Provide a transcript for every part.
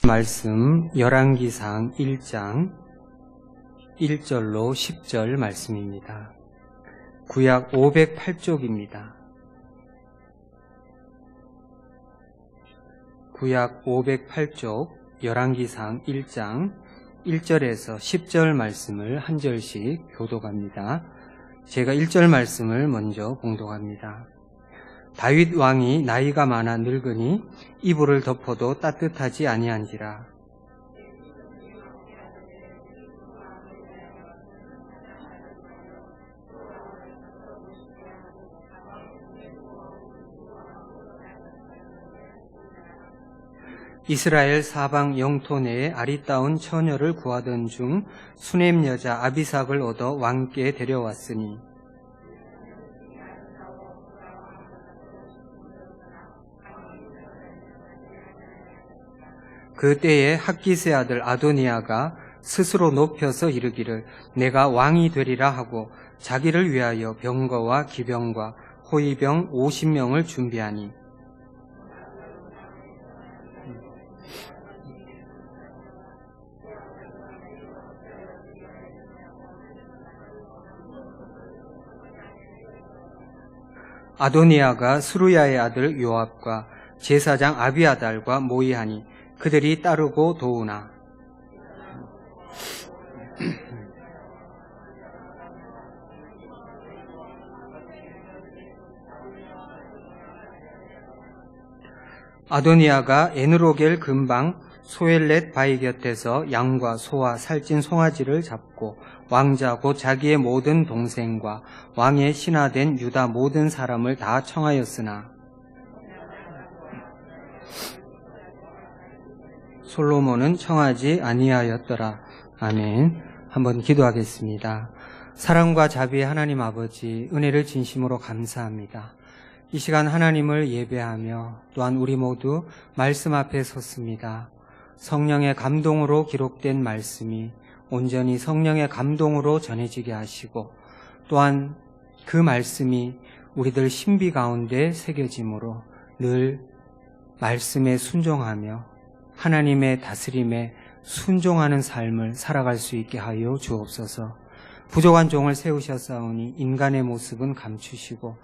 말씀 열왕기상 1장 1절로 10절 말씀입니다. 구약 508쪽입니다. 구약 508쪽 열왕기상 1장 1절에서 10절 말씀을 한 절씩 교독합니다. 제가 1절 말씀을 먼저 봉독합니다. 다윗 왕이 나이가 많아 늙으니 이불을 덮어도 따뜻하지 아니한지라. 이스라엘 사방 영토 내에 아리따운 처녀를 구하던 중 수넴 여자 아비삭을 얻어 왕께 데려왔으니 그 때에 학기스의 아들 아도니아가 스스로 높여서 이르기를 내가 왕이 되리라 하고 자기를 위하여 병거와 기병과 호위병 50명을 준비하니 아도니아가 스루야의 아들 요압과 제사장 아비아달과 모이하니 그들이 따르고 도우나 아도니아가 에느로겔 근방 소엘렛 바위 곁에서 양과 소와 살찐 송아지를 잡고 왕자 곧 자기의 모든 동생과 왕의 신하된 유다 모든 사람을 다 청하였으나 솔로몬은 청하지 아니하였더라. 아멘. 한번 기도하겠습니다. 사랑과 자비의 하나님 아버지, 은혜를 진심으로 감사합니다. 이 시간 하나님을 예배하며 또한 우리 모두 말씀 앞에 섰습니다. 성령의 감동으로 기록된 말씀이 온전히 성령의 감동으로 전해지게 하시고 또한 그 말씀이 우리들 신비 가운데 새겨짐으로 늘 말씀에 순종하며 하나님의 다스림에 순종하는 삶을 살아갈 수 있게 하여 주옵소서. 부족한 종을 세우셨사오니 인간의 모습은 감추시고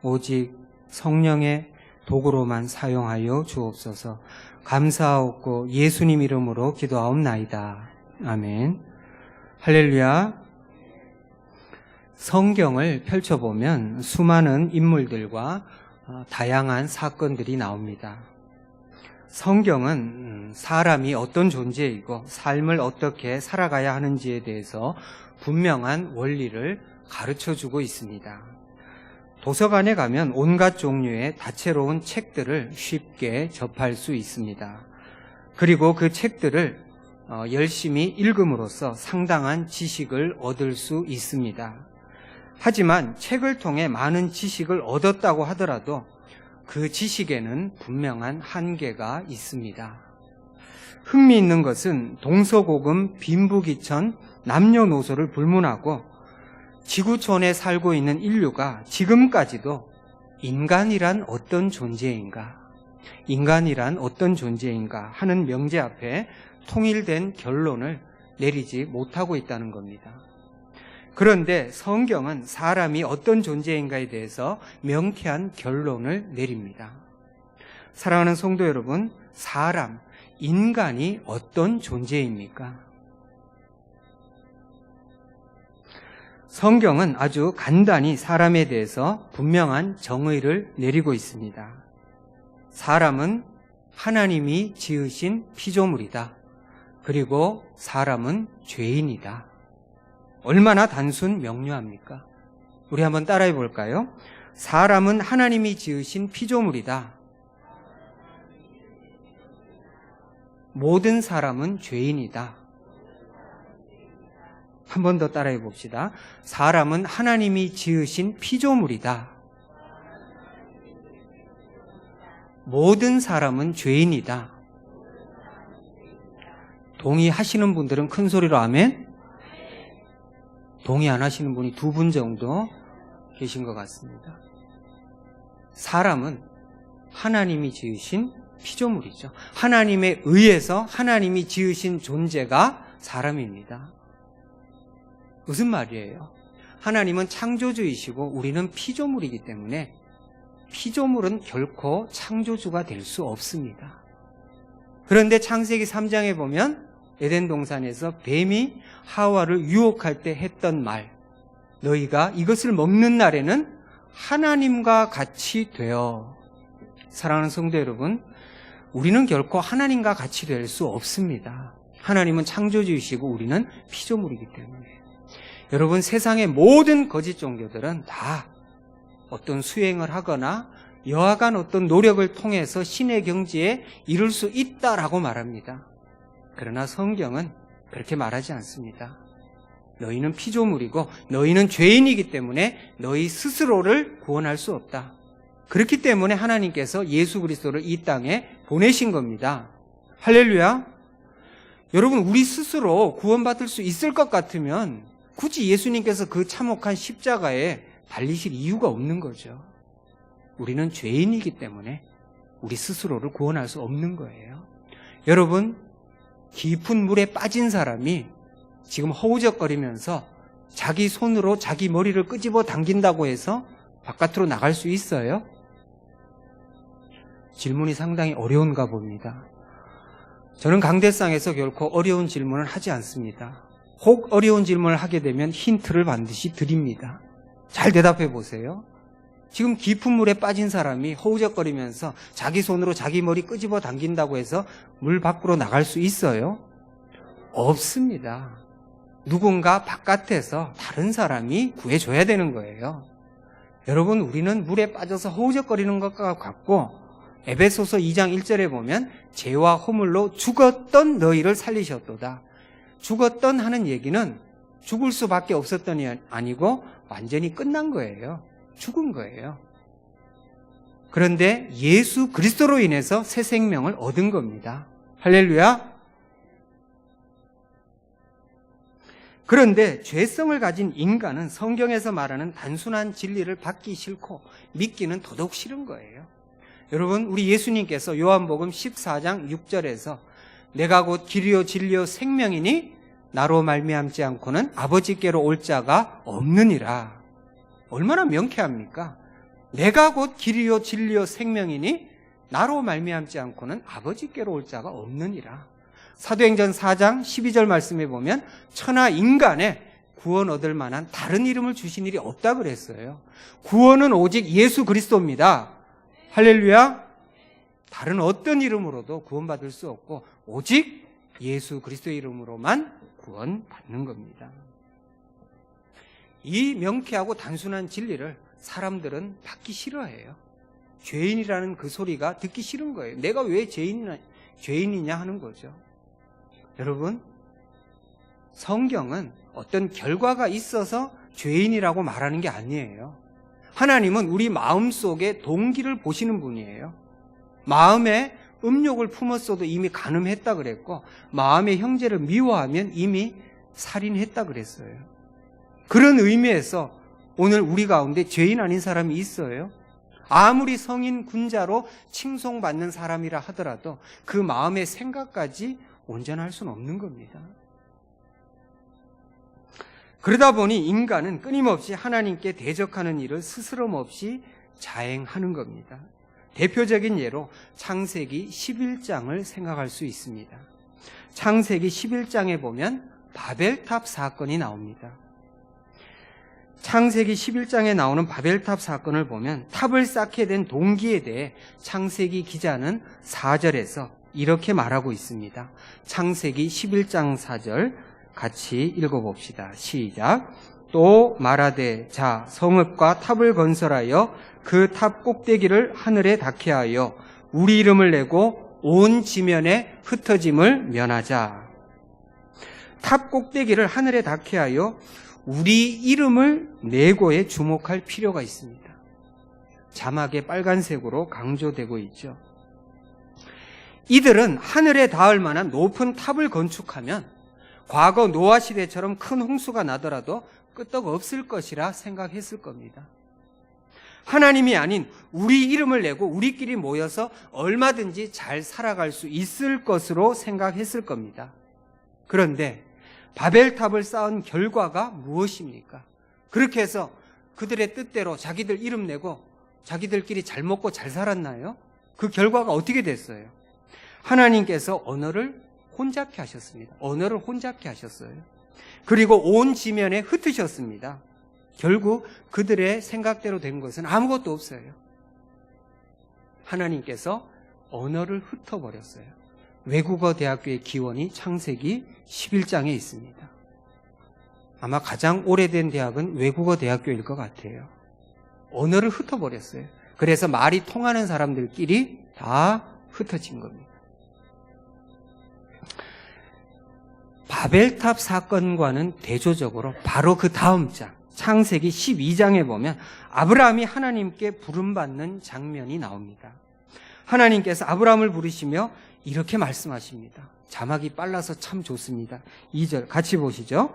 오직 성령의 도구로만 사용하여 주옵소서. 감사하옵고 예수님 이름으로 기도하옵나이다. 아멘. 할렐루야. 성경을 펼쳐보면 수많은 인물들과 다양한 사건들이 나옵니다. 성경은 사람이 어떤 존재이고 삶을 어떻게 살아가야 하는지에 대해서 분명한 원리를 가르쳐주고 있습니다. 도서관에 가면 온갖 종류의 다채로운 책들을 쉽게 접할 수 있습니다. 그리고 그 책들을 열심히 읽음으로써 상당한 지식을 얻을 수 있습니다. 하지만 책을 통해 많은 지식을 얻었다고 하더라도 그 지식에는 분명한 한계가 있습니다. 흥미있는 것은 동서고금 빈부귀천 남녀노소를 불문하고 지구촌에 살고 있는 인류가 지금까지도 인간이란 어떤 존재인가 하는 명제 앞에 통일된 결론을 내리지 못하고 있다는 겁니다. 그런데 성경은 사람이 어떤 존재인가에 대해서 명쾌한 결론을 내립니다. 사랑하는 성도 여러분, 인간이 어떤 존재입니까? 성경은 아주 간단히 사람에 대해서 분명한 정의를 내리고 있습니다. 사람은 하나님이 지으신 피조물이다. 그리고 사람은 죄인이다. 얼마나 단순 명료합니까? 우리 한번 따라해 볼까요? 사람은 하나님이 지으신 피조물이다. 모든 사람은 죄인이다. 한 번 더 따라해 봅시다. 사람은 하나님이 지으신 피조물이다. 모든 사람은 죄인이다. 동의하시는 분들은 큰 소리로 아멘. 동의 안 하시는 분이 2분 정도 계신 것 같습니다. 사람은 하나님이 지으신 피조물이죠. 하나님에 의해서 하나님이 지으신 존재가 사람입니다. 무슨 말이에요? 하나님은 창조주이시고 우리는 피조물이기 때문에 피조물은 결코 창조주가 될 수 없습니다. 그런데 창세기 3장에 보면 에덴 동산에서 뱀이 하와를 유혹할 때 했던 말, 너희가 이것을 먹는 날에는 하나님과 같이 되어. 사랑하는 성도 여러분, 우리는 결코 하나님과 같이 될 수 없습니다. 하나님은 창조주이시고 우리는 피조물이기 때문에. 여러분, 세상의 모든 거짓 종교들은 다 어떤 수행을 하거나 여하간 어떤 노력을 통해서 신의 경지에 이룰 수 있다라고 말합니다. 그러나 성경은 그렇게 말하지 않습니다. 너희는 피조물이고 너희는 죄인이기 때문에 너희 스스로를 구원할 수 없다. 그렇기 때문에 하나님께서 예수 그리스도를 이 땅에 보내신 겁니다. 할렐루야. 여러분, 우리 스스로 구원받을 수 있을 것 같으면 굳이 예수님께서 그 참혹한 십자가에 달리실 이유가 없는 거죠. 우리는 죄인이기 때문에 우리 스스로를 구원할 수 없는 거예요. 여러분, 깊은 물에 빠진 사람이 지금 허우적거리면서 자기 손으로 자기 머리를 끄집어 당긴다고 해서 바깥으로 나갈 수 있어요? 질문이 상당히 어려운가 봅니다. 저는 강대상에서 결코 어려운 질문을 하지 않습니다. 혹 어려운 질문을 하게 되면 힌트를 반드시 드립니다. 잘 대답해 보세요. 지금 깊은 물에 빠진 사람이 허우적거리면서 자기 손으로 자기 머리 끄집어 당긴다고 해서 물 밖으로 나갈 수 있어요? 없습니다. 누군가 바깥에서 다른 사람이 구해줘야 되는 거예요. 여러분, 우리는 물에 빠져서 허우적거리는 것과 같고 에베소서 2장 1절에 보면 죄와 허물로 죽었던 너희를 살리셨도다. 죽었던 하는 얘기는 죽을 수밖에 없었던이 아니고 완전히 끝난 거예요. 죽은 거예요. 그런데 예수 그리스도로 인해서 새 생명을 얻은 겁니다. 할렐루야. 그런데 죄성을 가진 인간은 성경에서 말하는 단순한 진리를 받기 싫고 믿기는 더더욱 싫은 거예요. 여러분, 우리 예수님께서 요한복음 14장 6절에서 내가 곧 길이요 진리요 생명이니 나로 말미암지 않고는 아버지께로 올 자가 없느니라. 얼마나 명쾌합니까? 내가 곧 길이요 진리요 생명이니 나로 말미암지 않고는 아버지께로 올 자가 없느니라. 사도행전 4장 12절 말씀에 보면 천하 인간에 구원 얻을 만한 다른 이름을 주신 일이 없다 그랬어요. 구원은 오직 예수 그리스도입니다. 할렐루야. 다른 어떤 이름으로도 구원받을 수 없고 오직 예수 그리스도의 이름으로만 구원받는 겁니다. 이 명쾌하고 단순한 진리를 사람들은 받기 싫어해요. 죄인이라는 그 소리가 듣기 싫은 거예요. 내가 왜 죄인이냐 하는 거죠. 여러분, 성경은 어떤 결과가 있어서 죄인이라고 말하는 게 아니에요. 하나님은 우리 마음속의 동기를 보시는 분이에요. 마음에 음욕을 품었어도 이미 간음했다 그랬고 마음의 형제를 미워하면 이미 살인했다 그랬어요. 그런 의미에서 오늘 우리 가운데 죄인 아닌 사람이 있어요? 아무리 성인 군자로 칭송받는 사람이라 하더라도 그 마음의 생각까지 온전할 수는 없는 겁니다. 그러다 보니 인간은 끊임없이 하나님께 대적하는 일을 스스럼 없이 자행하는 겁니다. 대표적인 예로 창세기 11장을 생각할 수 있습니다. 창세기 11장에 보면 바벨탑 사건이 나옵니다. 창세기 11장에 나오는 바벨탑 사건을 보면 탑을 쌓게 된 동기에 대해 창세기 기자는 4절에서 이렇게 말하고 있습니다. 창세기 11장 4절 같이 읽어봅시다. 시작. 또 말하되 자 성읍과 탑을 건설하여 그 탑 꼭대기를 하늘에 닿게 하여 우리 이름을 내고 온 지면에 흩어짐을 면하자. 탑 꼭대기를 하늘에 닿게 하여 우리 이름을 내고에 주목할 필요가 있습니다. 자막에 빨간색으로 강조되고 있죠. 이들은 하늘에 닿을 만한 높은 탑을 건축하면 과거 노아 시대처럼 큰 홍수가 나더라도 끄떡 없을 것이라 생각했을 겁니다. 하나님이 아닌 우리 이름을 내고 우리끼리 모여서 얼마든지 잘 살아갈 수 있을 것으로 생각했을 겁니다. 그런데 바벨탑을 쌓은 결과가 무엇입니까? 그렇게 해서 그들의 뜻대로 자기들 이름 내고 자기들끼리 잘 먹고 잘 살았나요? 그 결과가 어떻게 됐어요? 하나님께서 언어를 혼잡케 하셨습니다. 언어를 혼잡케 하셨어요. 그리고 온 지면에 흩으셨습니다. 결국 그들의 생각대로 된 것은 아무것도 없어요. 하나님께서 언어를 흩어버렸어요. 외국어 대학교의 기원이 창세기 11장에 있습니다. 아마 가장 오래된 대학은 외국어 대학교일 것 같아요. 언어를 흩어버렸어요. 그래서 말이 통하는 사람들끼리 다 흩어진 겁니다. 바벨탑 사건과는 대조적으로 바로 그 다음 장 창세기 12장에 보면 아브라함이 하나님께 부름받는 장면이 나옵니다. 하나님께서 아브라함을 부르시며 이렇게 말씀하십니다. 자막이 빨라서 참 좋습니다. 2절 같이 보시죠.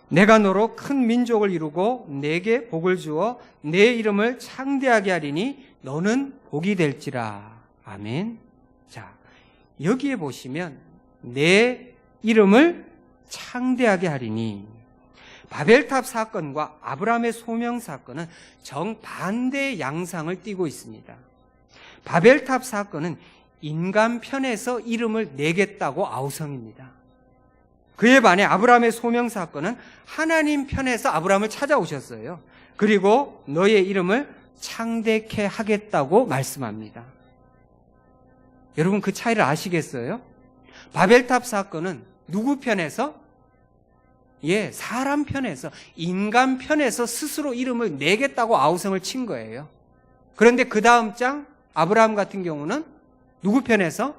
내가 너로 큰 민족을 이루고 내게 복을 주어 내 이름을 창대하게 하리니 너는 복이 될지라. 아멘. 자, 여기에 보시면 내 이름을 창대하게 하리니, 바벨탑 사건과 아브라함의 소명 사건은 정반대의 양상을 띠고 있습니다. 바벨탑 사건은 인간 편에서 이름을 내겠다고 아우성입니다. 그에 반해 아브라함의 소명 사건은 하나님 편에서 아브라함을 찾아오셨어요. 그리고 너의 이름을 창대케 하겠다고 말씀합니다. 여러분 그 차이를 아시겠어요? 바벨탑 사건은 누구 편에서? 사람 편에서, 인간 편에서 스스로 이름을 내겠다고 아우성을 친 거예요. 그런데 그 다음 장 아브라함 같은 경우는 누구 편에서?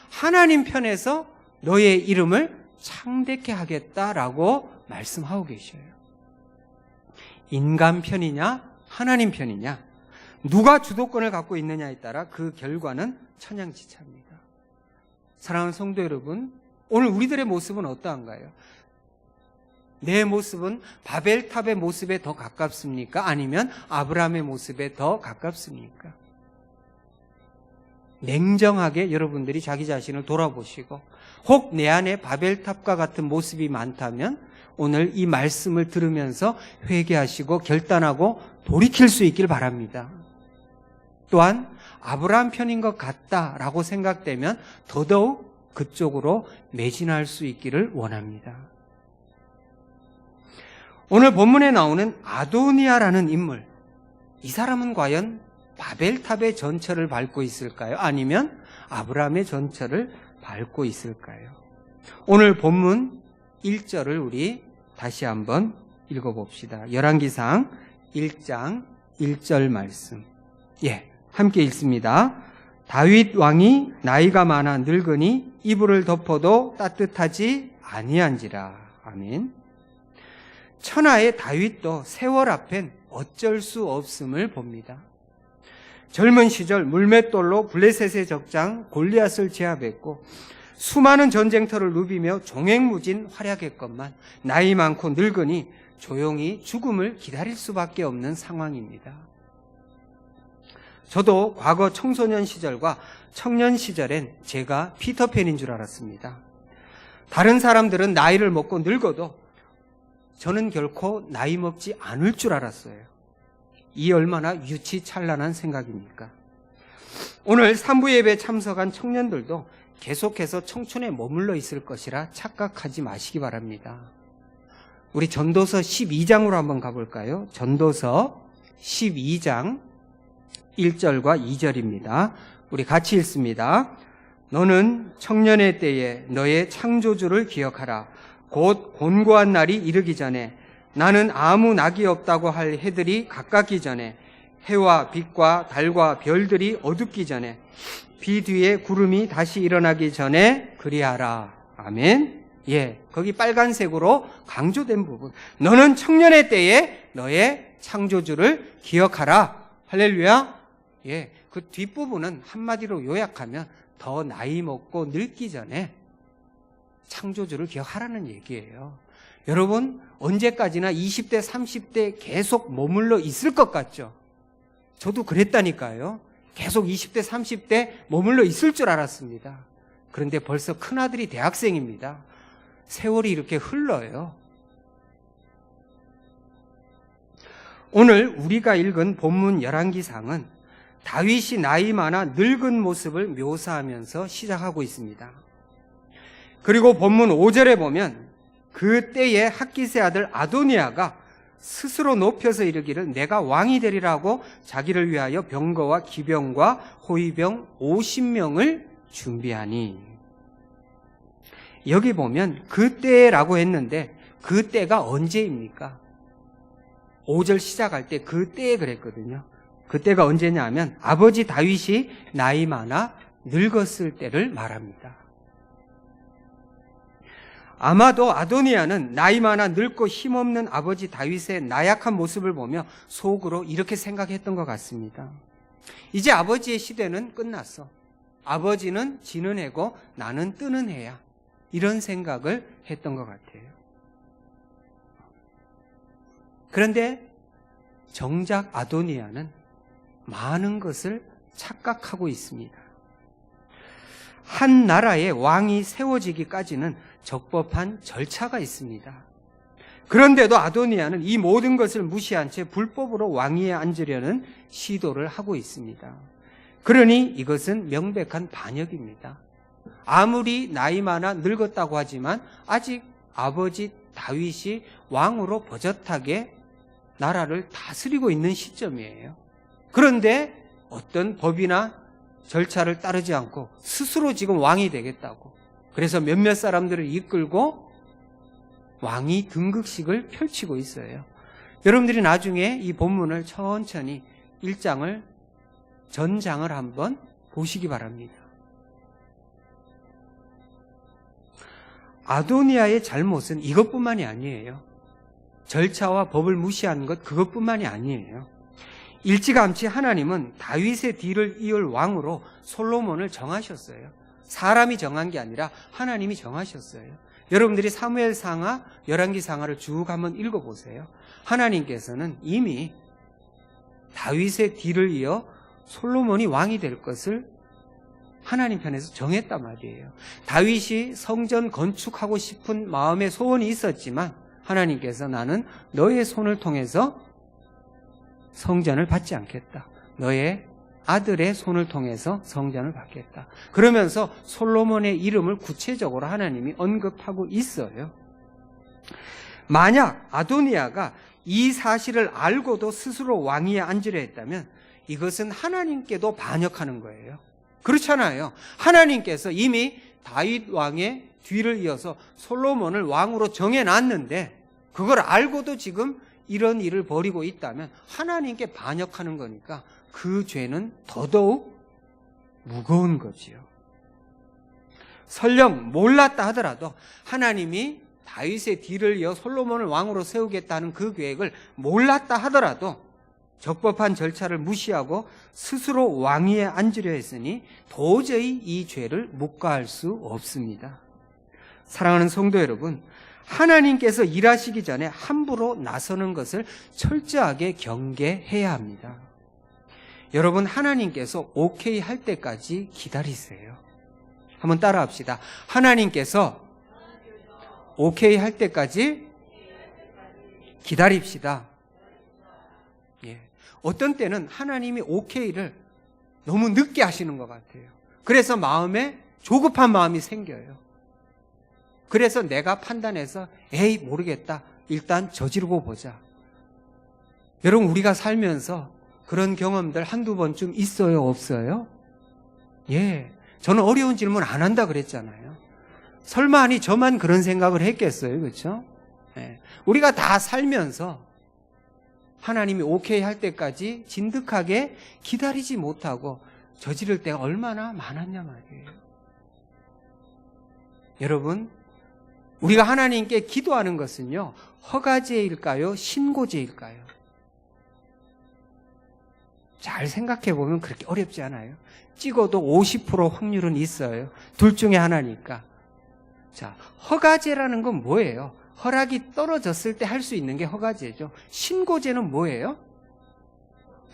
하나님 편에서 너의 이름을 창대케 하겠다라고 말씀하고 계셔요. 인간 편이냐 하나님 편이냐, 누가 주도권을 갖고 있느냐에 따라 그 결과는 천양지차입니다. 사랑하는 성도 여러분, 오늘 우리들의 모습은 어떠한가요? 내 모습은 바벨탑의 모습에 더 가깝습니까? 아니면 아브라함의 모습에 더 가깝습니까? 냉정하게 여러분들이 자기 자신을 돌아보시고, 혹 내 안에 바벨탑과 같은 모습이 많다면 오늘 이 말씀을 들으면서 회개하시고 결단하고 돌이킬 수 있길 바랍니다. 또한 아브라함 편인 것 같다라고 생각되면 더더욱 그쪽으로 매진할 수 있기를 원합니다. 오늘 본문에 나오는 아도니아라는 인물, 이 사람은 과연 바벨탑의 전철을 밟고 있을까요? 아니면 아브라함의 전철을 밟고 있을까요? 오늘 본문 1절을 우리 다시 한번 읽어봅시다. 열왕기상 1장 1절 말씀. 함께 읽습니다. 다윗 왕이 나이가 많아 늙으니 이불을 덮어도 따뜻하지 아니한지라. 아멘. 천하의 다윗도 세월 앞엔 어쩔 수 없음을 봅니다. 젊은 시절 물맷돌로 블레셋의 적장 골리앗을 제압했고 수많은 전쟁터를 누비며 종횡무진 활약했건만 나이 많고 늙으니 조용히 죽음을 기다릴 수밖에 없는 상황입니다. 저도 과거 청소년 시절과 청년 시절엔 제가 피터팬인 줄 알았습니다. 다른 사람들은 나이를 먹고 늙어도 저는 결코 나이 먹지 않을 줄 알았어요. 이 얼마나 유치찬란한 생각입니까? 오늘 3부 예배에 참석한 청년들도 계속해서 청춘에 머물러 있을 것이라 착각하지 마시기 바랍니다. 우리 전도서 12장으로 한번 가볼까요? 전도서 12장 1절과 2절입니다. 우리 같이 읽습니다. 너는 청년의 때에 너의 창조주를 기억하라. 곧 곤고한 날이 이르기 전에 나는 아무 낙이 없다고 할 해들이 가깝기 전에 해와 빛과 달과 별들이 어둡기 전에 비 뒤에 구름이 다시 일어나기 전에 그리하라. 아멘. 거기 빨간색으로 강조된 부분. 너는 청년의 때에 너의 창조주를 기억하라. 할렐루야. 그 뒷부분은 한마디로 요약하면 더 나이 먹고 늙기 전에 창조주를 기억하라는 얘기예요. 여러분 언제까지나 20대 30대 계속 머물러 있을 것 같죠? 저도 그랬다니까요. 계속 20대, 30대 머물러 있을 줄 알았습니다. 그런데 벌써 큰아들이 대학생입니다. 세월이 이렇게 흘러요. 오늘 우리가 읽은 본문 열왕기상은 다윗이 나이 많아 늙은 모습을 묘사하면서 시작하고 있습니다. 그리고 본문 5절에 보면 그 때에 핫깃의 아들 아도니아가 스스로 높여서 이르기를 내가 왕이 되리라고 자기를 위하여 병거와 기병과 호위병 50명을 준비하니. 여기 보면 그 때라고 했는데 그 때가 언제입니까? 5절 시작할 때 그 때에 그랬거든요. 그 때가 언제냐 하면 아버지 다윗이 나이 많아 늙었을 때를 말합니다. 아마도 아도니아는 나이 많아 늙고 힘없는 아버지 다윗의 나약한 모습을 보며 속으로 이렇게 생각했던 것 같습니다. 이제 아버지의 시대는 끝났어. 아버지는 지는 해고 나는 뜨는 해야. 이런 생각을 했던 것 같아요. 그런데 정작 아도니아는 많은 것을 착각하고 있습니다. 한 나라의 왕이 세워지기까지는 적법한 절차가 있습니다. 그런데도 아도니아는 이 모든 것을 무시한 채 불법으로 왕위에 앉으려는 시도를 하고 있습니다. 그러니 이것은 명백한 반역입니다. 아무리 나이 많아 늙었다고 하지만 아직 아버지 다윗이 왕으로 버젓하게 나라를 다스리고 있는 시점이에요. 그런데 어떤 법이나 절차를 따르지 않고 스스로 지금 왕이 되겠다고, 그래서 몇몇 사람들을 이끌고 왕위 등극식을 펼치고 있어요. 여러분들이 나중에 이 본문을 천천히 1장을 전장을 한번 보시기 바랍니다. 아도니아의 잘못은 이것뿐만이 아니에요. 절차와 법을 무시하는 것 그것뿐만이 아니에요. 일찌감치 하나님은 다윗의 뒤를 이을 왕으로 솔로몬을 정하셨어요. 사람이 정한 게 아니라 하나님이 정하셨어요. 여러분들이 사무엘상하, 열왕기상하를 쭉 한번 읽어보세요. 하나님께서는 이미 다윗의 뒤를 이어 솔로몬이 왕이 될 것을 하나님 편에서 정했단 말이에요. 다윗이 성전 건축하고 싶은 마음의 소원이 있었지만 하나님께서 나는 너의 손을 통해서 성전을 받지 않겠다. 너의 아들의 손을 통해서 성전을 받겠다. 그러면서 솔로몬의 이름을 구체적으로 하나님이 언급하고 있어요. 만약 아도니아가 이 사실을 알고도 스스로 왕위에 앉으려 했다면 이것은 하나님께도 반역하는 거예요. 그렇잖아요. 하나님께서 이미 다윗 왕의 뒤를 이어서 솔로몬을 왕으로 정해놨는데 그걸 알고도 지금 이런 일을 벌이고 있다면 하나님께 반역하는 거니까 그 죄는 더더욱 무거운 거지요. 설령 몰랐다 하더라도 하나님이 다윗의 뒤를 이어 솔로몬을 왕으로 세우겠다는 그 계획을 몰랐다 하더라도 적법한 절차를 무시하고 스스로 왕위에 앉으려 했으니 도저히 이 죄를 묵과할 수 없습니다. 사랑하는 성도 여러분, 하나님께서 일하시기 전에 함부로 나서는 것을 철저하게 경계해야 합니다. 여러분, 하나님께서 오케이 할 때까지 기다리세요. 한번 따라합시다. 하나님께서 오케이 할 때까지 기다립시다. 예. 어떤 때는 하나님이 오케이를 너무 늦게 하시는 것 같아요. 그래서 마음에 조급한 마음이 생겨요. 그래서 내가 판단해서 에이 모르겠다. 일단 저지르고 보자. 여러분, 우리가 살면서 그런 경험들 한두 번쯤 있어요? 없어요? 예. 저는 어려운 질문 안 한다 그랬잖아요. 설마 아니 저만 그런 생각을 했겠어요? 그렇죠? 예. 우리가 다 살면서 하나님이 오케이 할 때까지 진득하게 기다리지 못하고 저지를 때가 얼마나 많았냐 말이에요. 여러분, 우리가 하나님께 기도하는 것은요, 허가제일까요? 신고제일까요? 잘 생각해 보면 그렇게 어렵지 않아요. 찍어도 50% 확률은 있어요. 둘 중에 하나니까. 자, 허가제라는 건 뭐예요? 허락이 떨어졌을 때 할 수 있는 게 허가제죠. 신고제는 뭐예요?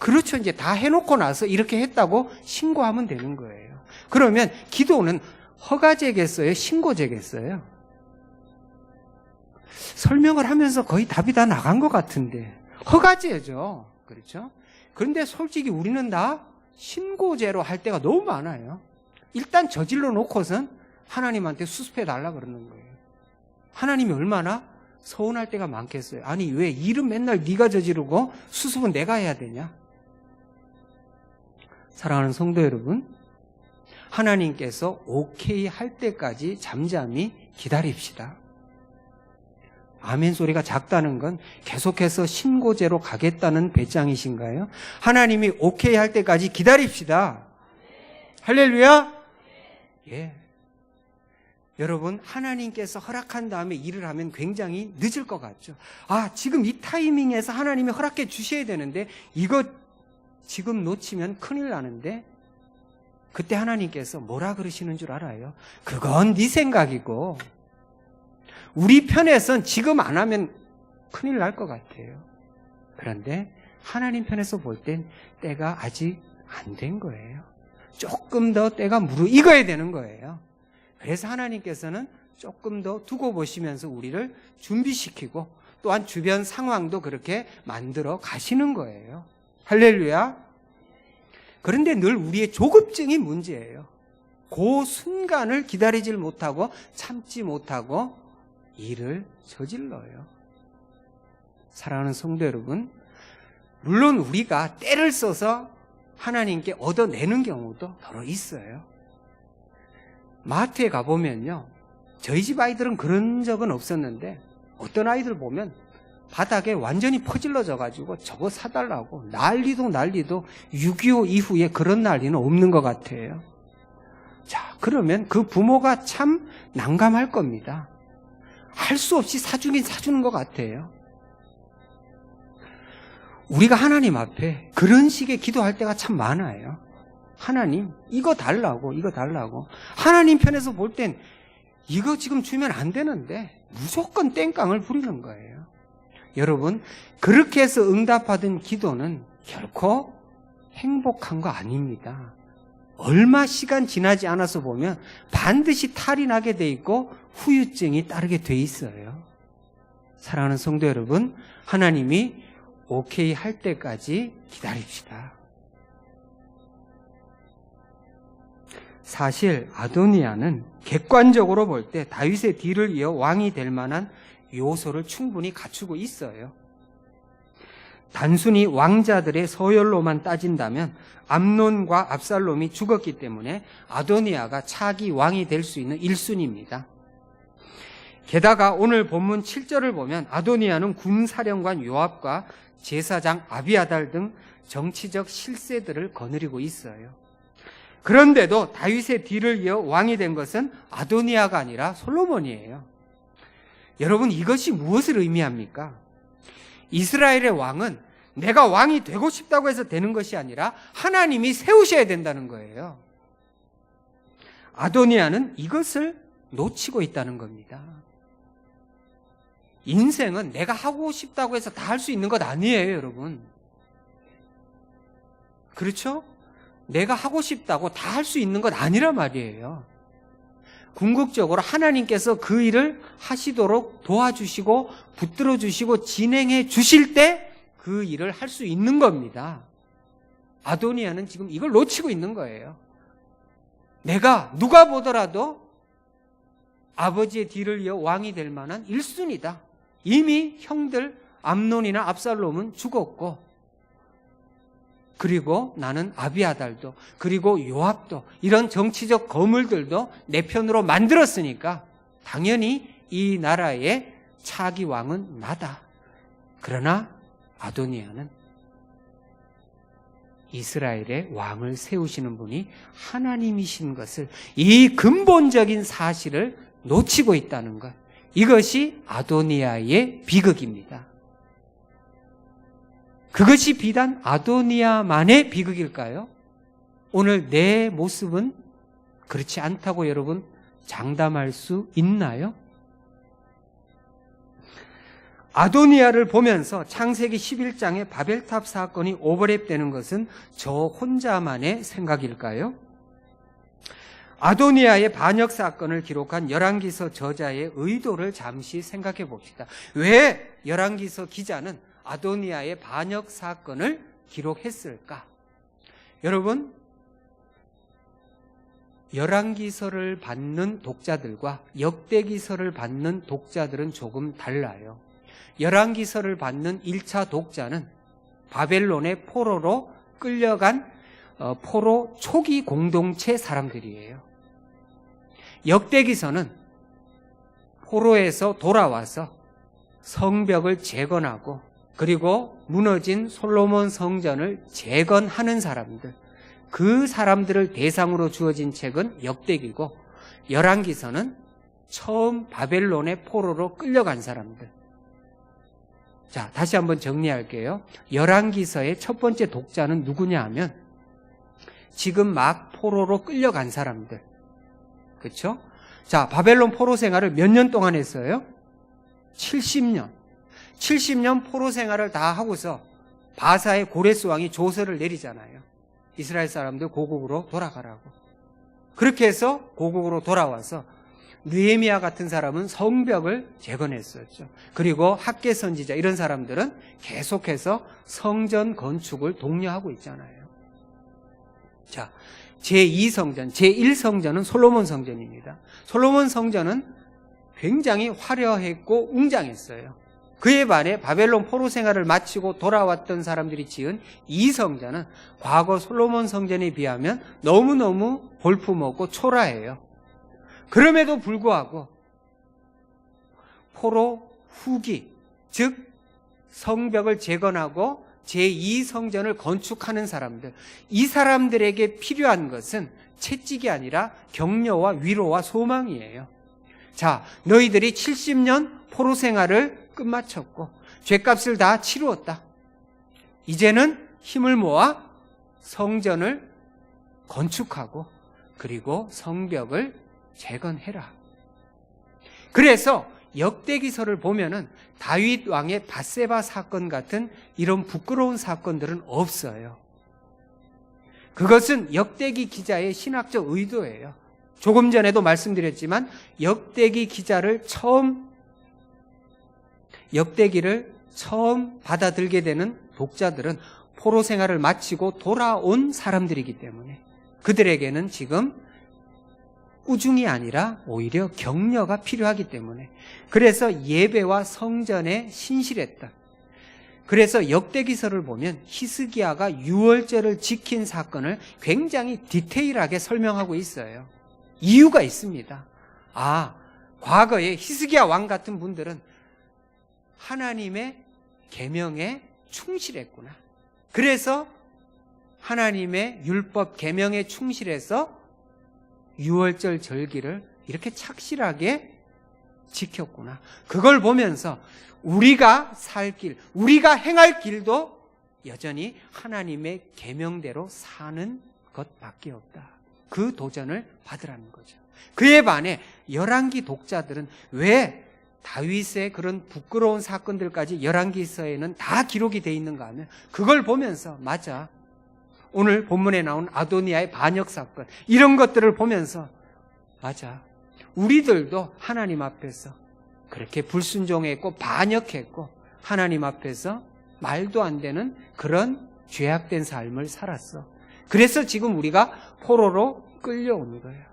그렇죠. 이제 다 해놓고 나서 이렇게 했다고 신고하면 되는 거예요. 그러면 기도는 허가제겠어요? 신고제겠어요? 설명을 하면서 거의 답이 다 나간 것 같은데 허가제죠. 그렇죠? 그런데 솔직히 우리는 다 신고제로 할 때가 너무 많아요. 일단 저질러 놓고선 하나님한테 수습해 달라 그러는 거예요. 하나님이 얼마나 서운할 때가 많겠어요. 아니 왜 일은 맨날 네가 저지르고 수습은 내가 해야 되냐? 사랑하는 성도 여러분, 하나님께서 오케이 할 때까지 잠잠히 기다립시다. 아멘 소리가 작다는 건 계속해서 신고제로 가겠다는 배짱이신가요? 하나님이 오케이 할 때까지 기다립시다. 할렐루야? 예. 여러분, 하나님께서 허락한 다음에 일을 하면 굉장히 늦을 것 같죠. 아, 지금 이 타이밍에서 하나님이 허락해 주셔야 되는데 이거 지금 놓치면 큰일 나는데 그때 하나님께서 뭐라 그러시는 줄 알아요? 그건 네 생각이고 우리 편에선 지금 안 하면 큰일 날 것 같아요. 그런데 하나님 편에서 볼 땐 때가 아직 안 된 거예요. 조금 더 때가 무르익어야 되는 거예요. 그래서 하나님께서는 조금 더 두고 보시면서 우리를 준비시키고 또한 주변 상황도 그렇게 만들어 가시는 거예요. 할렐루야. 그런데 늘 우리의 조급증이 문제예요. 그 순간을 기다리질 못하고 참지 못하고 일을 저질러요. 사랑하는 성도 여러분, 물론 우리가 때를 써서 하나님께 얻어내는 경우도 더러 있어요. 마트에 가보면요, 저희 집 아이들은 그런 적은 없었는데 어떤 아이들 보면 바닥에 완전히 퍼질러져 가지고 저거 사달라고 난리도 6.25 이후에 그런 난리는 없는 것 같아요. 자, 그러면 그 부모가 참 난감할 겁니다. 할 수 없이 사주긴 사주는 것 같아요. 우리가 하나님 앞에 그런 식의 기도할 때가 참 많아요. 하나님, 이거 달라고. 하나님 편에서 볼 땐 이거 지금 주면 안 되는데 무조건 땡깡을 부리는 거예요. 여러분, 그렇게 해서 응답받은 기도는 결코 행복한 거 아닙니다. 얼마 시간 지나지 않아서 보면 반드시 탈이 나게 돼 있고 후유증이 따르게 돼 있어요. 사랑하는 성도 여러분, 하나님이 오케이 할 때까지 기다립시다. 사실 아도니아는 객관적으로 볼 때 다윗의 뒤를 이어 왕이 될 만한 요소를 충분히 갖추고 있어요. 단순히 왕자들의 서열로만 따진다면 암논과 압살롬이 죽었기 때문에 아도니아가 차기 왕이 될 수 있는 1순위입니다. 게다가 오늘 본문 7절을 보면 아도니아는 군사령관 요압과 제사장 아비아달 등 정치적 실세들을 거느리고 있어요. 그런데도 다윗의 뒤를 이어 왕이 된 것은 아도니아가 아니라 솔로몬이에요. 여러분, 이것이 무엇을 의미합니까? 이스라엘의 왕은 내가 왕이 되고 싶다고 해서 되는 것이 아니라 하나님이 세우셔야 된다는 거예요. 아도니아는 이것을 놓치고 있다는 겁니다. 인생은 내가 하고 싶다고 해서 다 할 수 있는 것 아니에요, 여러분. 그렇죠? 내가 하고 싶다고 다 할 수 있는 것 아니란 말이에요. 궁극적으로 하나님께서 그 일을 하시도록 도와주시고 붙들어 주시고 진행해 주실 때 그 일을 할 수 있는 겁니다. 아도니아는 지금 이걸 놓치고 있는 거예요. 내가 누가 보더라도 아버지의 뒤를 이어 왕이 될 만한 1순위다. 이미 형들 암논이나 압살롬은 죽었고, 그리고 나는 아비아달도, 그리고 요압도, 이런 정치적 거물들도 내 편으로 만들었으니까 당연히 이 나라의 차기 왕은 나다. 그러나 아도니아는 이스라엘의 왕을 세우시는 분이 하나님이신 것을, 이 근본적인 사실을 놓치고 있다는 것, 이것이 아도니아의 비극입니다. 그것이 비단 아도니아만의 비극일까요? 오늘 내 모습은 그렇지 않다고 여러분 장담할 수 있나요? 아도니아를 보면서 창세기 11장의 바벨탑 사건이 오버랩되는 것은 저 혼자만의 생각일까요? 아도니아의 반역 사건을 기록한 열왕기서 저자의 의도를 잠시 생각해 봅시다. 왜 열왕기서 기자는 아도니아의 반역 사건을 기록했을까? 여러분, 열왕기서를 받는 독자들과 역대기서를 받는 독자들은 조금 달라요. 열왕기서를 받는 1차 독자는 바벨론의 포로로 끌려간 포로 초기 공동체 사람들이에요. 역대기서는 포로에서 돌아와서 성벽을 재건하고 그리고 무너진 솔로몬 성전을 재건하는 사람들, 그 사람들을 대상으로 주어진 책은 역대기고, 열왕기서는 처음 바벨론의 포로로 끌려간 사람들. 자, 다시 한번 정리할게요. 열왕기서의 첫 번째 독자는 누구냐 하면 지금 막 포로로 끌려간 사람들. 그렇죠? 자, 바벨론 포로 생활을 몇 년 동안 했어요? 70년. 70년 포로 생활을 다 하고서 바사의 고레스 왕이 조서를 내리잖아요. 이스라엘 사람들 고국으로 돌아가라고. 그렇게 해서 고국으로 돌아와서 느헤미야 같은 사람은 성벽을 재건했었죠. 그리고 학개 선지자 이런 사람들은 계속해서 성전 건축을 독려하고 있잖아요. 자, 제2성전, 제1성전은 솔로몬 성전입니다. 솔로몬 성전은 굉장히 화려했고 웅장했어요. 그에 반해 바벨론 포로 생활을 마치고 돌아왔던 사람들이 지은 2성전은 과거 솔로몬 성전에 비하면 너무너무 볼품없고 초라해요. 그럼에도 불구하고 포로 후기, 즉 성벽을 재건하고 제2성전을 건축하는 사람들, 이 사람들에게 필요한 것은 채찍이 아니라 격려와 위로와 소망이에요. 자, 너희들이 70년 포로 생활을 끝마쳤고 죗값을 다 치루었다. 이제는 힘을 모아 성전을 건축하고 그리고 성벽을 재건해라. 그래서 역대기서를 보면은 다윗 왕의 밧세바 사건 같은 이런 부끄러운 사건들은 없어요. 그것은 역대기 기자의 신학적 의도예요. 조금 전에도 말씀드렸지만 역대기를 처음 받아들게 되는 독자들은 포로 생활을 마치고 돌아온 사람들이기 때문에 그들에게는 지금 꾸중이 아니라 오히려 격려가 필요하기 때문에, 그래서 예배와 성전에 신실했다. 그래서 역대기서를 보면 히스기야가 유월절을 지킨 사건을 굉장히 디테일하게 설명하고 있어요. 이유가 있습니다. 아, 과거에 히스기야 왕 같은 분들은 하나님의 계명에 충실했구나. 그래서 하나님의 율법 계명에 충실해서 유월절 절기를 이렇게 착실하게 지켰구나. 그걸 보면서 우리가 살 길, 우리가 행할 길도 여전히 하나님의 계명대로 사는 것밖에 없다. 그 도전을 받으라는 거죠. 그에 반해 열왕기 독자들은 왜 다윗의 그런 부끄러운 사건들까지 열왕기서에는 다 기록이 되어 있는가 하면 그걸 보면서 맞아, 오늘 본문에 나온 아도니아의 반역 사건 이런 것들을 보면서 맞아, 우리들도 하나님 앞에서 그렇게 불순종했고 반역했고 하나님 앞에서 말도 안 되는 그런 죄악된 삶을 살았어. 그래서 지금 우리가 포로로 끌려오는 거예요.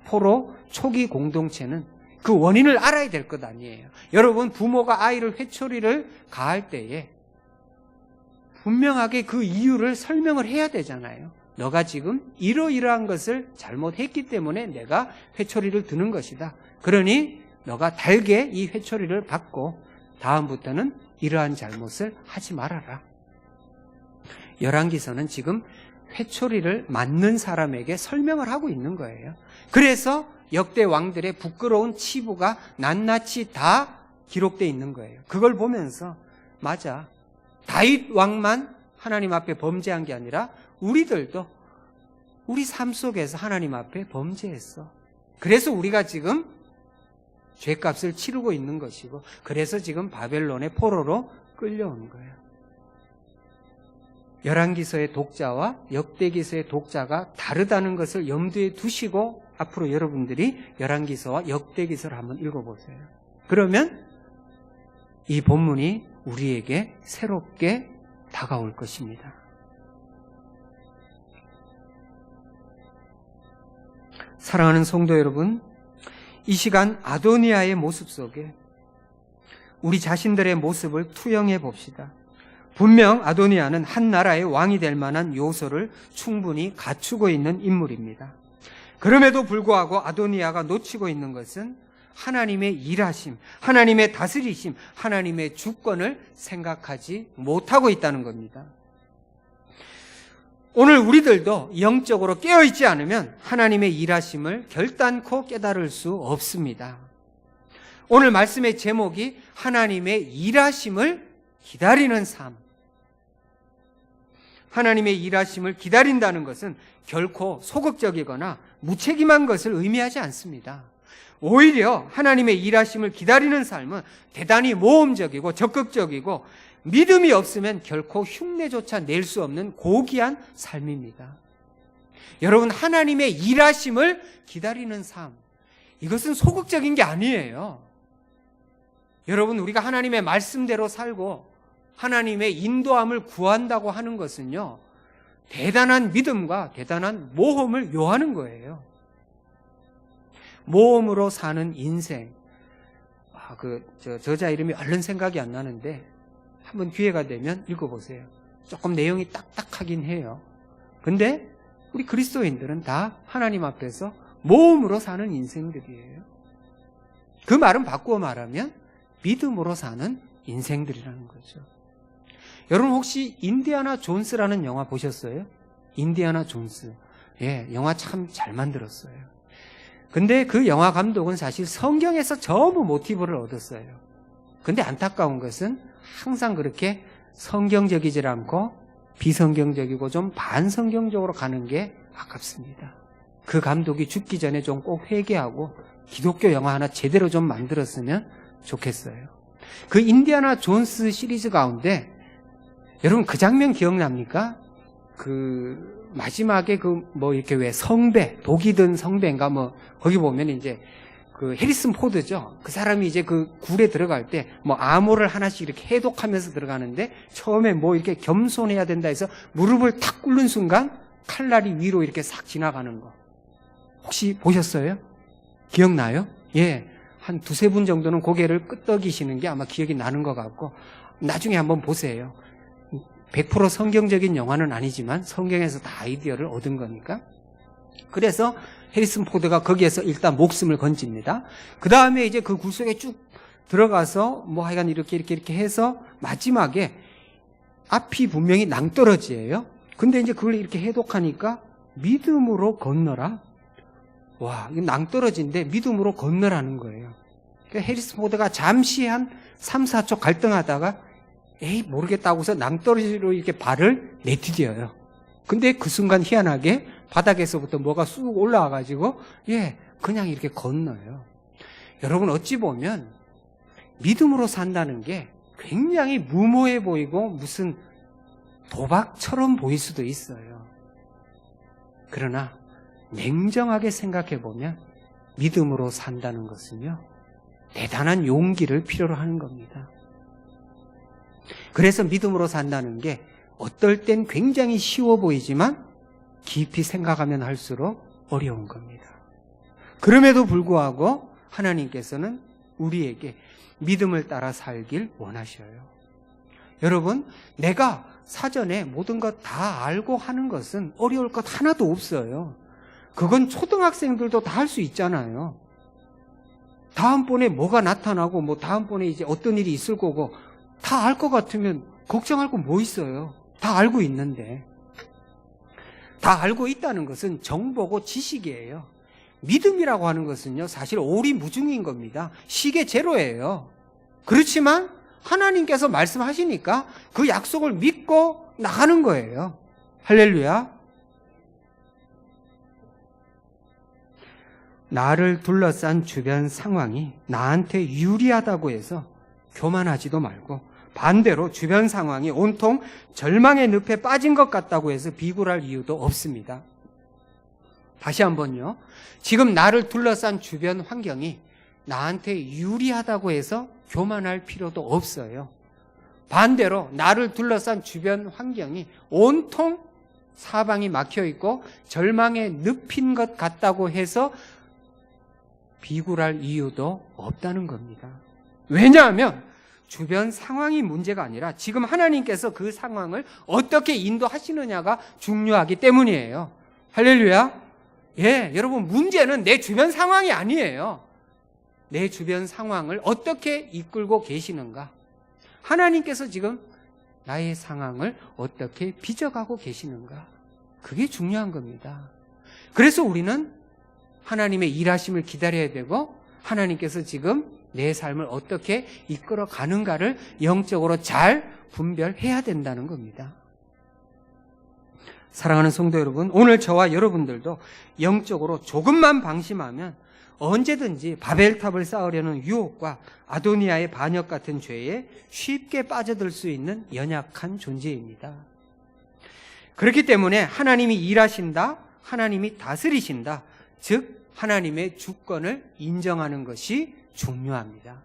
포로 초기 공동체는 그 원인을 알아야 될 것 아니에요. 여러분, 부모가 아이를 회초리를 가할 때에 분명하게 그 이유를 설명을 해야 되잖아요. 너가 지금 이러이러한 것을 잘못했기 때문에 내가 회초리를 드는 것이다. 그러니 너가 달게 이 회초리를 받고 다음부터는 이러한 잘못을 하지 말아라. 열왕기서는 지금 회초리를 맞는 사람에게 설명을 하고 있는 거예요. 그래서 역대 왕들의 부끄러운 치부가 낱낱이 다 기록되어 있는 거예요. 그걸 보면서 맞아, 다윗 왕만 하나님 앞에 범죄한 게 아니라 우리들도 우리 삶 속에서 하나님 앞에 범죄했어. 그래서 우리가 지금 죄값을 치르고 있는 것이고, 그래서 지금 바벨론의 포로로 끌려온 거예요. 열왕기서의 독자와 역대기서의 독자가 다르다는 것을 염두에 두시고 앞으로 여러분들이 열왕기서와 역대기서를 한번 읽어보세요. 그러면 이 본문이 우리에게 새롭게 다가올 것입니다. 사랑하는 성도 여러분, 이 시간 아도니아의 모습 속에 우리 자신들의 모습을 투영해 봅시다. 분명 아도니아는 한 나라의 왕이 될 만한 요소를 충분히 갖추고 있는 인물입니다. 그럼에도 불구하고 아도니아가 놓치고 있는 것은 하나님의 일하심, 하나님의 다스리심, 하나님의 주권을 생각하지 못하고 있다는 겁니다. 오늘 우리들도 영적으로 깨어있지 않으면 하나님의 일하심을 결단코 깨달을 수 없습니다. 오늘 말씀의 제목이 하나님의 일하심을 기다리는 삶. 하나님의 일하심을 기다린다는 것은 결코 소극적이거나 무책임한 것을 의미하지 않습니다. 오히려 하나님의 일하심을 기다리는 삶은 대단히 모험적이고 적극적이고 믿음이 없으면 결코 흉내조차 낼 수 없는 고귀한 삶입니다. 여러분, 하나님의 일하심을 기다리는 삶, 이것은 소극적인 게 아니에요. 여러분, 우리가 하나님의 말씀대로 살고 하나님의 인도함을 구한다고 하는 것은요, 대단한 믿음과 대단한 모험을 요하는 거예요. 모험으로 사는 인생. 저자 이름이 얼른 생각이 안 나는데 한번 기회가 되면 읽어보세요. 조금 내용이 딱딱하긴 해요. 근데 우리 그리스도인들은 다 하나님 앞에서 모험으로 사는 인생들이에요. 그 말은 바꾸어 말하면 믿음으로 사는 인생들이라는 거죠. 여러분, 혹시 인디아나 존스라는 영화 보셨어요? 인디아나 존스. 예, 영화 참 잘 만들었어요. 근데 그 영화 감독은 사실 성경에서 전부 모티브를 얻었어요. 근데 안타까운 것은 항상 그렇게 성경적이질 않고 비성경적이고 좀 반성경적으로 가는 게 아깝습니다. 그 감독이 죽기 전에 좀 꼭 회개하고 기독교 영화 하나 제대로 좀 만들었으면 좋겠어요. 그 인디아나 존스 시리즈 가운데 여러분 그 장면 기억납니까? 그 마지막에 이렇게 왜 성배, 독이 든 성배인가 거기 보면 이제 그 해리슨 포드죠. 그 사람이 이제 그 굴에 들어갈 때 암호를 하나씩 이렇게 해독하면서 들어가는데 처음에 이렇게 겸손해야 된다 해서 무릎을 탁 꿇는 순간 칼날이 위로 이렇게 싹 지나가는 거. 혹시 보셨어요? 기억나요? 예. 한 두세 분 정도는 고개를 끄덕이시는 게 아마 기억이 나는 것 같고, 나중에 한번 보세요. 100% 성경적인 영화는 아니지만 성경에서 다 아이디어를 얻은 거니까. 그래서 해리슨 포드가 거기에서 일단 목숨을 건집니다. 그 다음에 이제 그 굴 속에 쭉 들어가서 하여간 이렇게 해서 마지막에 앞이 분명히 낭떠러지예요. 근데 이제 그걸 이렇게 해독하니까 믿음으로 건너라. 와, 이거 낭떠러지인데 믿음으로 건너라는 거예요. 그러니까 해리슨 포드가 잠시 한 3, 4초 갈등하다가 에이 모르겠다고서 낭떠러지로 이렇게 발을 내디뎌요. 근데 그 순간 희한하게 바닥에서부터 뭐가 쑥 올라와가지고 그냥 이렇게 건너요. 여러분, 어찌 보면 믿음으로 산다는 게 굉장히 무모해 보이고 무슨 도박처럼 보일 수도 있어요. 그러나 냉정하게 생각해 보면 믿음으로 산다는 것은요, 대단한 용기를 필요로 하는 겁니다. 그래서 믿음으로 산다는 게 어떨 땐 굉장히 쉬워 보이지만 깊이 생각하면 할수록 어려운 겁니다. 그럼에도 불구하고 하나님께서는 우리에게 믿음을 따라 살길 원하셔요. 여러분, 내가 사전에 모든 것 다 알고 하는 것은 어려울 것 하나도 없어요. 그건 초등학생들도 다 할 수 있잖아요. 다음번에 뭐가 나타나고 다음번에 이제 어떤 일이 있을 거고 다 알 것 같으면 걱정할 거 뭐 있어요? 다 알고 있는데. 다 알고 있다는 것은 정보고 지식이에요. 믿음이라고 하는 것은요, 사실 오리무중인 겁니다. 시계 제로예요. 그렇지만 하나님께서 말씀하시니까 그 약속을 믿고 나가는 거예요. 할렐루야. 나를 둘러싼 주변 상황이 나한테 유리하다고 해서 교만하지도 말고, 반대로 주변 상황이 온통 절망의 늪에 빠진 것 같다고 해서 비굴할 이유도 없습니다. 다시 한번요. 지금 나를 둘러싼 주변 환경이 나한테 유리하다고 해서 교만할 필요도 없어요. 반대로 나를 둘러싼 주변 환경이 온통 사방이 막혀 있고 절망의 늪인 것 같다고 해서 비굴할 이유도 없다는 겁니다. 왜냐하면 주변 상황이 문제가 아니라 지금 하나님께서 그 상황을 어떻게 인도하시느냐가 중요하기 때문이에요. 할렐루야. 예, 여러분, 문제는 내 주변 상황이 아니에요. 내 주변 상황을 어떻게 이끌고 계시는가? 하나님께서 지금 나의 상황을 어떻게 빚어가고 계시는가? 그게 중요한 겁니다. 그래서 우리는 하나님의 일하심을 기다려야 되고, 하나님께서 지금 내 삶을 어떻게 이끌어 가는가를 영적으로 잘 분별해야 된다는 겁니다. 사랑하는 성도 여러분, 오늘 저와 여러분들도 영적으로 조금만 방심하면 언제든지 바벨탑을 쌓으려는 유혹과 아도니아의 반역 같은 죄에 쉽게 빠져들 수 있는 연약한 존재입니다. 그렇기 때문에 하나님이 일하신다, 하나님이 다스리신다, 즉 하나님의 주권을 인정하는 것이 중요합니다.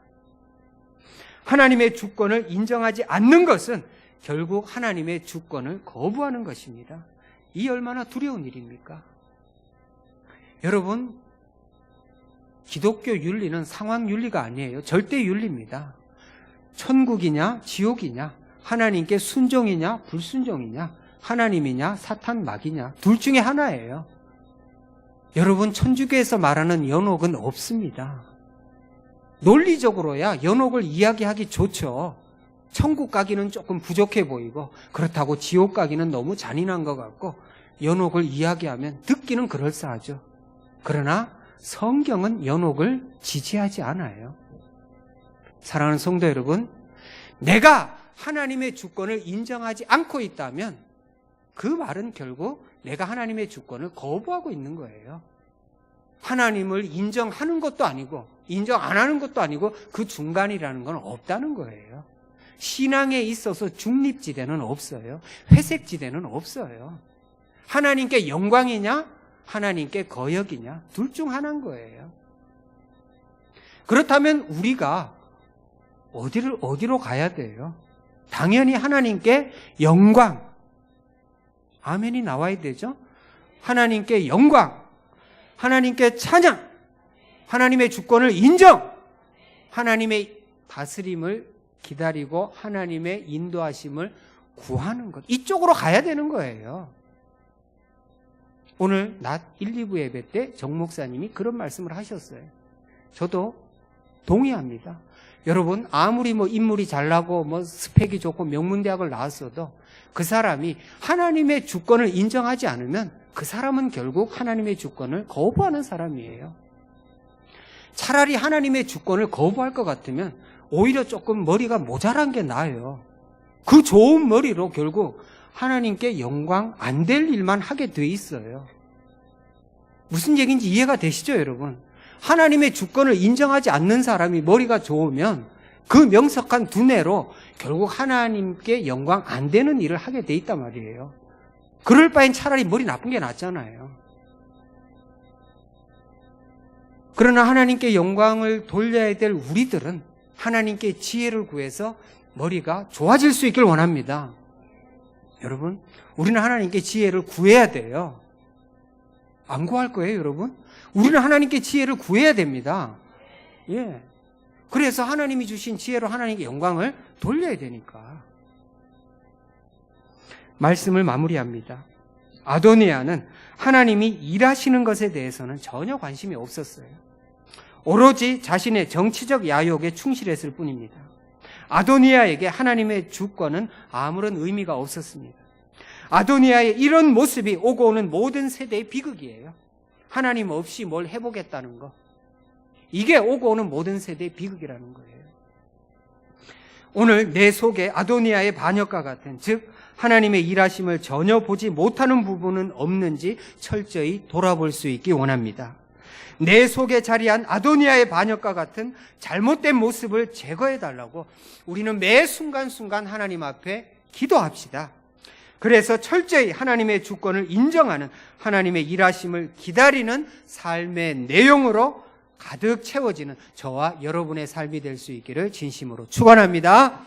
하나님의 주권을 인정하지 않는 것은 결국 하나님의 주권을 거부하는 것입니다. 이 얼마나 두려운 일입니까? 여러분, 기독교 윤리는 상황 윤리가 아니에요. 절대 윤리입니다. 천국이냐 지옥이냐, 하나님께 순종이냐 불순종이냐, 하나님이냐 사탄 마귀냐, 둘 중에 하나예요. 여러분, 천주교에서 말하는 연옥은 없습니다. 논리적으로야 연옥을 이야기하기 좋죠. 천국 가기는 조금 부족해 보이고, 그렇다고 지옥 가기는 너무 잔인한 것 같고, 연옥을 이야기하면 듣기는 그럴싸하죠. 그러나 성경은 연옥을 지지하지 않아요. 사랑하는 성도 여러분, 내가 하나님의 주권을 인정하지 않고 있다면 그 말은 결국 내가 하나님의 주권을 거부하고 있는 거예요. 하나님을 인정하는 것도 아니고 인정 안 하는 것도 아니고 그 중간이라는 건 없다는 거예요. 신앙에 있어서 중립지대는 없어요. 회색지대는 없어요. 하나님께 영광이냐 하나님께 거역이냐, 둘 중 하나인 거예요. 그렇다면 우리가 어디로 가야 돼요? 당연히 하나님께 영광, 아멘이 나와야 되죠. 하나님께 영광, 하나님께 찬양, 하나님의 주권을 인정, 하나님의 다스림을 기다리고 하나님의 인도하심을 구하는 것, 이쪽으로 가야 되는 거예요. 오늘 낮 1, 2부 예배 때 정 목사님이 그런 말씀을 하셨어요. 저도 동의합니다. 여러분, 아무리 인물이 잘나고 스펙이 좋고 명문대학을 나왔어도 그 사람이 하나님의 주권을 인정하지 않으면 그 사람은 결국 하나님의 주권을 거부하는 사람이에요. 차라리 하나님의 주권을 거부할 것 같으면 오히려 조금 머리가 모자란 게 나아요. 그 좋은 머리로 결국 하나님께 영광 안 될 일만 하게 돼 있어요. 무슨 얘기인지 이해가 되시죠, 여러분? 하나님의 주권을 인정하지 않는 사람이 머리가 좋으면 그 명석한 두뇌로 결국 하나님께 영광 안 되는 일을 하게 돼 있단 말이에요. 그럴 바엔 차라리 머리 나쁜 게 낫잖아요. 그러나 하나님께 영광을 돌려야 될 우리들은 하나님께 지혜를 구해서 머리가 좋아질 수 있길 원합니다. 여러분, 우리는 하나님께 지혜를 구해야 돼요. 안 구할 거예요, 여러분? 우리는 하나님께 지혜를 구해야 됩니다. 예. 그래서 하나님이 주신 지혜로 하나님께 영광을 돌려야 되니까. 말씀을 마무리합니다. 아도니아는 하나님이 일하시는 것에 대해서는 전혀 관심이 없었어요. 오로지 자신의 정치적 야욕에 충실했을 뿐입니다. 아도니아에게 하나님의 주권은 아무런 의미가 없었습니다. 아도니아의 이런 모습이 오고 오는 모든 세대의 비극이에요. 하나님 없이 뭘 해보겠다는 거. 이게 오고 오는 모든 세대의 비극이라는 거예요. 오늘 내 속에 아도니아의 반역과 같은, 즉 하나님의 일하심을 전혀 보지 못하는 부분은 없는지 철저히 돌아볼 수 있기 원합니다. 내 속에 자리한 아도니아의 반역과 같은 잘못된 모습을 제거해달라고 우리는 매 순간순간 하나님 앞에 기도합시다. 그래서 철저히 하나님의 주권을 인정하는 하나님의 일하심을 기다리는 삶의 내용으로 가득 채워지는 저와 여러분의 삶이 될 수 있기를 진심으로 축원합니다.